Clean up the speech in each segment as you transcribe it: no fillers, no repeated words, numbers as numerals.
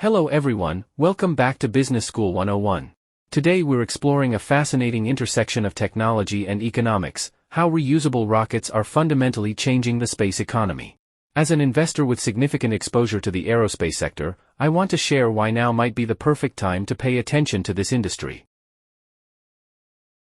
Hello everyone, welcome back to Business School 101. Today we're exploring a fascinating intersection of technology and economics, how reusable rockets are fundamentally changing the space economy. As an investor with significant exposure to the aerospace sector, I want to share why now might be the perfect time to pay attention to this industry.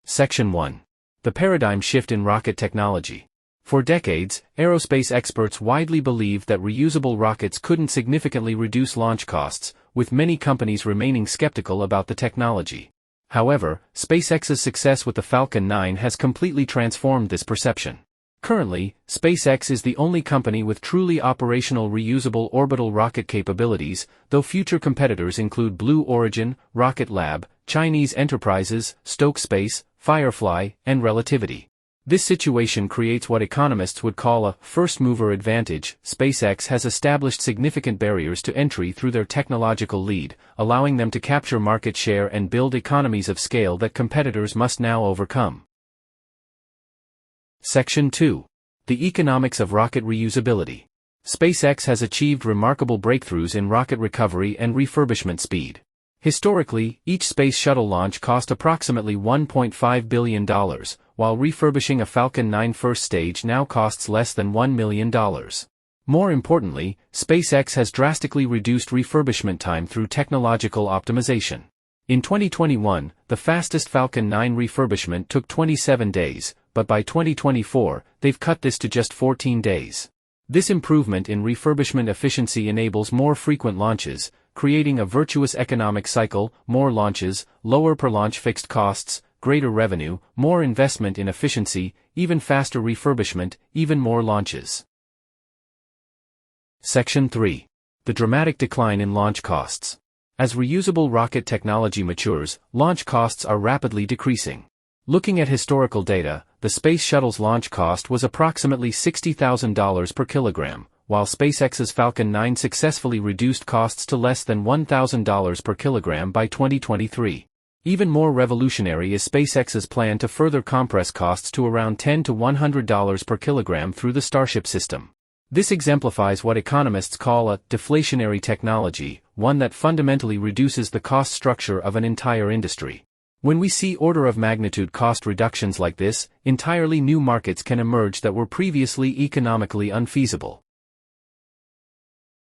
Section 1. The paradigm shift in rocket technology. For decades, aerospace experts widely believed that reusable rockets couldn't significantly reduce launch costs, with many companies remaining skeptical about the technology. However, SpaceX's success with the Falcon 9 has completely transformed this perception. Currently, SpaceX is the only company with truly operational reusable orbital rocket capabilities, though future competitors include Blue Origin, Rocket Lab, Chinese enterprises, Stoke Space, Firefly, and Relativity. This situation creates what economists would call a first-mover advantage. SpaceX has established significant barriers to entry through their technological lead, allowing them to capture market share and build economies of scale that competitors must now overcome. Section 2. The economics of rocket reusability. SpaceX has achieved remarkable breakthroughs in rocket recovery and refurbishment speed. Historically, each space shuttle launch cost approximately $1.5 billion, while refurbishing a Falcon 9 first stage now costs less than $1 million. More importantly, SpaceX has drastically reduced refurbishment time through technological optimization. In 2021, the fastest Falcon 9 refurbishment took 27 days, but by 2024, they've cut this to just 14 days. This improvement in refurbishment efficiency enables more frequent launches, creating a virtuous economic cycle: more launches, lower per-launch fixed costs, greater revenue, more investment in efficiency, even faster refurbishment, even more launches. Section 3. The dramatic decline in launch costs. As reusable rocket technology matures, launch costs are rapidly decreasing. Looking at historical data, the Space Shuttle's launch cost was approximately $60,000 per kilogram, while SpaceX's Falcon 9 successfully reduced costs to less than $1,000 per kilogram by 2023. Even more revolutionary is SpaceX's plan to further compress costs to around $10 to $100 per kilogram through the Starship system. This exemplifies what economists call a deflationary technology, one that fundamentally reduces the cost structure of an entire industry. When we see order-of-magnitude cost reductions like this, entirely new markets can emerge that were previously economically unfeasible.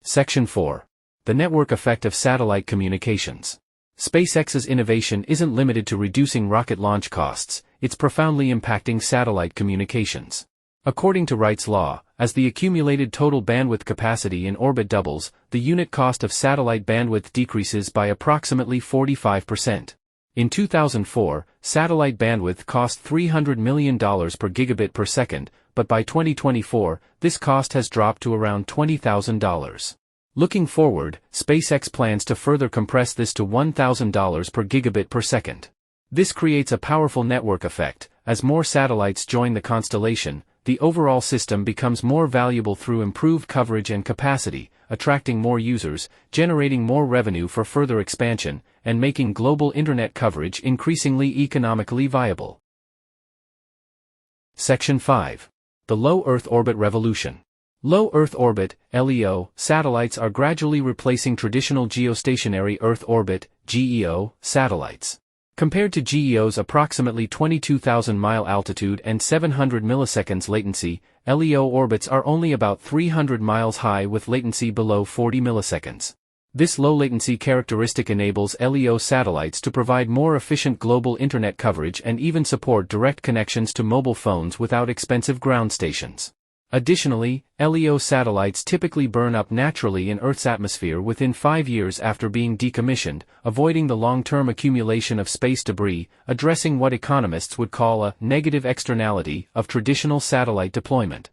Section 4. The network effect of satellite communications. SpaceX's innovation isn't limited to reducing rocket launch costs, it's profoundly impacting satellite communications. According to Wright's law, as the accumulated total bandwidth capacity in orbit doubles, the unit cost of satellite bandwidth decreases by approximately 45%. In 2004, satellite bandwidth cost $300 million per gigabit per second, but by 2024, this cost has dropped to around $20,000. Looking forward, SpaceX plans to further compress this to $1,000 per gigabit per second. This creates a powerful network effect. As more satellites join the constellation, the overall system becomes more valuable through improved coverage and capacity, attracting more users, generating more revenue for further expansion, and making global internet coverage increasingly economically viable. Section 5. The Low Earth Orbit Revolution. Low Earth Orbit (LEO) satellites are gradually replacing traditional geostationary Earth orbit (GEO) satellites. Compared to GEO's approximately 22,000-mile altitude and 700 milliseconds latency, LEO orbits are only about 300 miles high with latency below 40 milliseconds. This low latency characteristic enables LEO satellites to provide more efficient global internet coverage and even support direct connections to mobile phones without expensive ground stations. Additionally, LEO satellites typically burn up naturally in Earth's atmosphere within 5 years after being decommissioned, avoiding the long-term accumulation of space debris, addressing what economists would call a negative externality of traditional satellite deployment.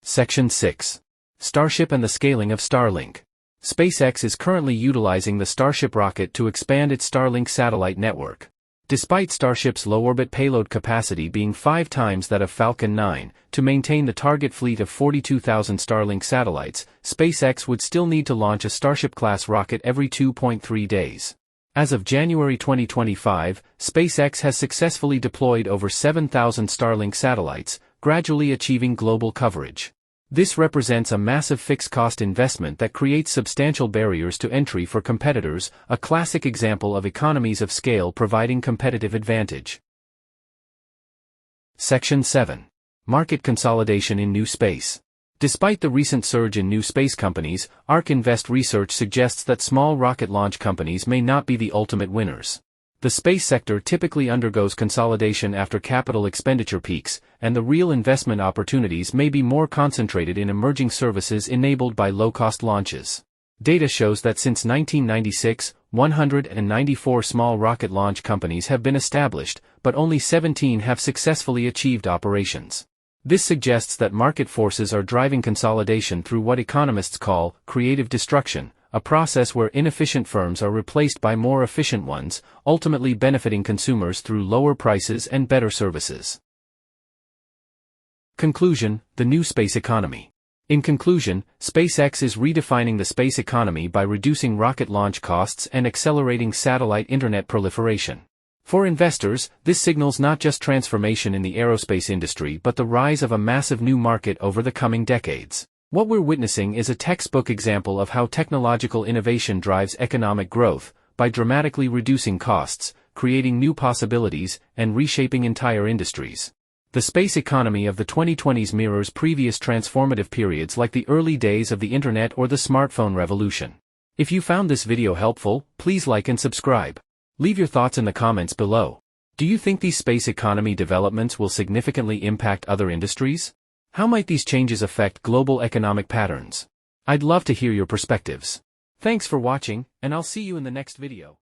Section 6. Starship and the scaling of Starlink. SpaceX is currently utilizing the Starship rocket to expand its Starlink satellite network. Despite Starship's low-orbit payload capacity being 5 times that of Falcon 9, to maintain the target fleet of 42,000 Starlink satellites, SpaceX would still need to launch a Starship-class rocket every 2.3 days. As of January 2025, SpaceX has successfully deployed over 7,000 Starlink satellites, gradually achieving global coverage. This represents a massive fixed-cost investment that creates substantial barriers to entry for competitors, a classic example of economies of scale providing competitive advantage. Section 7. Market consolidation in new space. Despite the recent surge in new space companies, ARK Invest research suggests that small rocket launch companies may not be the ultimate winners. The space sector typically undergoes consolidation after capital expenditure peaks, and the real investment opportunities may be more concentrated in emerging services enabled by low-cost launches. Data shows that since 1996, 194 small rocket launch companies have been established, but only 17 have successfully achieved operations. This suggests that market forces are driving consolidation through what economists call creative destruction, a process where inefficient firms are replaced by more efficient ones, ultimately benefiting consumers through lower prices and better services. Conclusion: the new space economy. In conclusion, SpaceX is redefining the space economy by reducing rocket launch costs and accelerating satellite internet proliferation. For investors, this signals not just transformation in the aerospace industry but the rise of a massive new market over the coming decades. What we're witnessing is a textbook example of how technological innovation drives economic growth, by dramatically reducing costs, creating new possibilities, and reshaping entire industries. The space economy of the 2020s mirrors previous transformative periods like the early days of the internet or the smartphone revolution. If you found this video helpful, please like and subscribe. Leave your thoughts in the comments below. Do you think these space economy developments will significantly impact other industries? How might these changes affect global economic patterns? I'd love to hear your perspectives. Thanks for watching, and I'll see you in the next video.